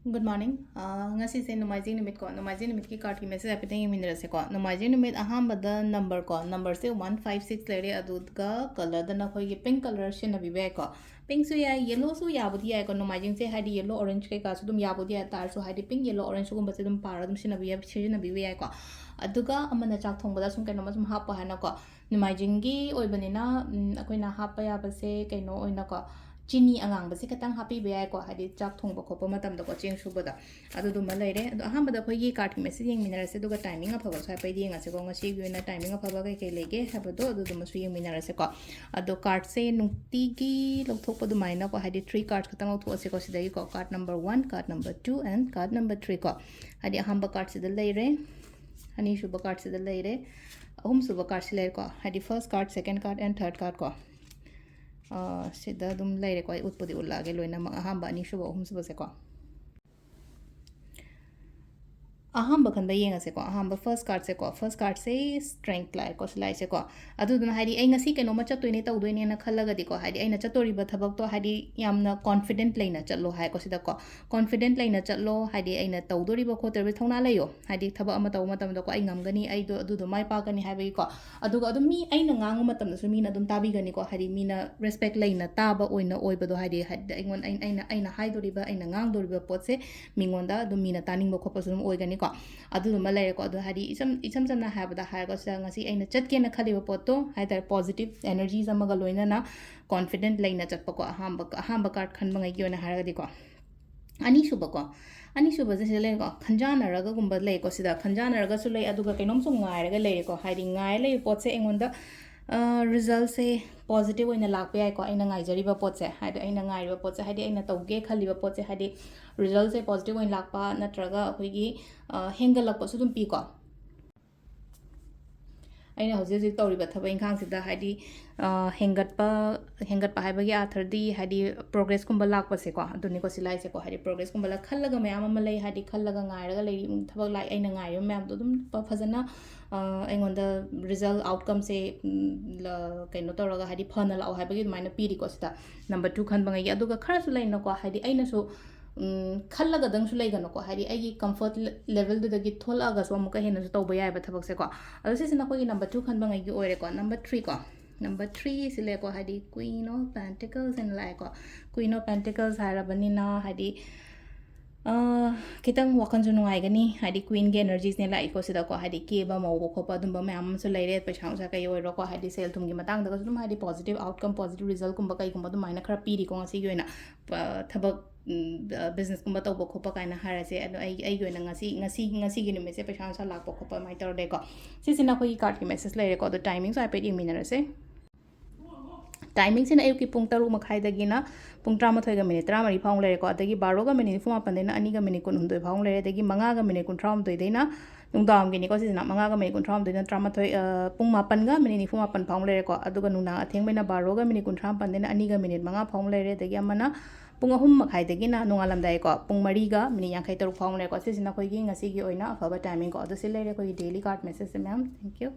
Good morning. Ngasi se nomaijing numit ko nomaijing numit ki card ki message apiteng yeminira se ko nomaijing numit ahambada number se 156 lere adudga color da na khoi gi pink color shin na bibe ko pink su ya yellow su ya budi ya ko nomaijing se hadi yellow orange ke ka su dum ya budi ya tar su hadi pink yellow orange gum ba se dum para dum shin na bibe shin na bibe ya ko aduga amana chak thong bada sum ke no ma sum hapa hana ko nomaijing gi oibanina akoina hapa ya ba se ke no oina ko chini angang basi katang happy be ko hadi chak thong ba khopa matam da ko cheng shu bada adu du ma leire adu aham bada khoi gi card message yeng minara se du ga timing a phaba sai pai di nga se ko nga si gi na timing a phaba kai lege ha bado adu du ma su yeng minara se ko adu card se nukti gi lok thok pa du mai na ko hadi 3 cards katang lok thok se ko sidai ko card number 1 card number 2 and card number 3 ko hadi aham ba card se da leire ani shu ba card se da leire ahum su ba card se leire ko hadi first card second card and third card ko sida dum leire ko utpudi ulage loina ma ahamba ani shuba ahum suba se ko ahamba khan ba yenga se ko ahamba first card se strength lai ko slai se ko adu dun hari ai ngasi keno ma chatoi ne tawdoi ne na khallaga di ko hari ai na chatori ba thabak to hari yamna confident leina chatlo hai ko sida ko confident leina chatlo hari ai na tawdori ba khoter be thongna layo hari thaba ama taw matam da ko ai ngamgani ai do adu do mai pa kani hai bai ko adu ga adu mi ai na ngang matam da su mi na dum tabi gani ko hari mi na respect leina taba oina oiba do hari ai ngon ai na hai dori ba ai na ngang dori ba pot se mingonda dum mi na taning ba khopa sum oi gani ko adu ma leire ko adu hari isam samna habada har ko sa ngasi aina chatke na khaliba poto haidar positive energies amaga loina na confident laina chatpa ko ahamba card khan bangai gi ona haragadi ko ani suba ko ani suba je le ko khanjana raga gumba le ko sida khanjana raga su le adu ga kainom su ngai raga le ko haidi ngai le pot se engonda result se positive oina lakpa ai ko aina ngai jari ba pot se haidi aina ngai ba pot se haidi aina tauge khaliba pot se haidi result se positive oina lakpa natraga akhoi hengalakpa su dum pi ko aina hojik tawriba thaba inkhang sida haidi hengatpa haibagi athar haidi progress kumba lakpa se ko aduni ko silai se ko haidi progress kumba la khallaga mayam ama lei haidi khallaga ngairaga lei thaba lai aina ngairo mayam do dum phajana aingonda result outcome se la kaino toraga haidi phana la haibagi maina piri ko sida number 2 khan bangai aduga khara su laina ko haidi aina su khalaga dang su laigano ko hari ai comfort level du dagi tholaga so amuka hena su tawba yai ba thabak se ko adu se sina ko number 2 khan bangai gi oire ko number 3 ko number 3 sile ko hari queen of pentacles and like ko queen of pentacles harabani na hari kitang wakan su nungai gani hari queen ge energies ne lai ko sida ko hari ke ba mau ko pa dum ba mayam su leire pa chang sa kai oiro ko hari sel thum gi matang da ko dum hari positive outcome positive result kum ba kai kum ba dum maina khara piri ko ngasi gi oina thabak business kumba tawba khopa kaina harase ado ai goina ngasi gi nume se paisa sa lakpa khopa mai tor de ko sisina khoi card ki message le ko the timing so ipad minute se timing sin ayuki pung 3 makhai dagina pung 13 ga minute 13 phang le ko adagi 12 ga minute 9 dena 2 ga minute 19 phang le adagi 5 ga minute 39 deina nungdam gi ni ko sisina 5 ga minute 39 deina 13 pung 9 ga minute 9 phang le ko aduga nuna atheng baina 12 ga minute 39 dena 2 ga minute 5 phang le adagi amana pung ahum makhai dagina nungalamdai ko pung 3 ga minute 53 phang le ko sisina khoi gi ngasi gi oina afaba timing ko adu se le ko daily card message ma'am thank you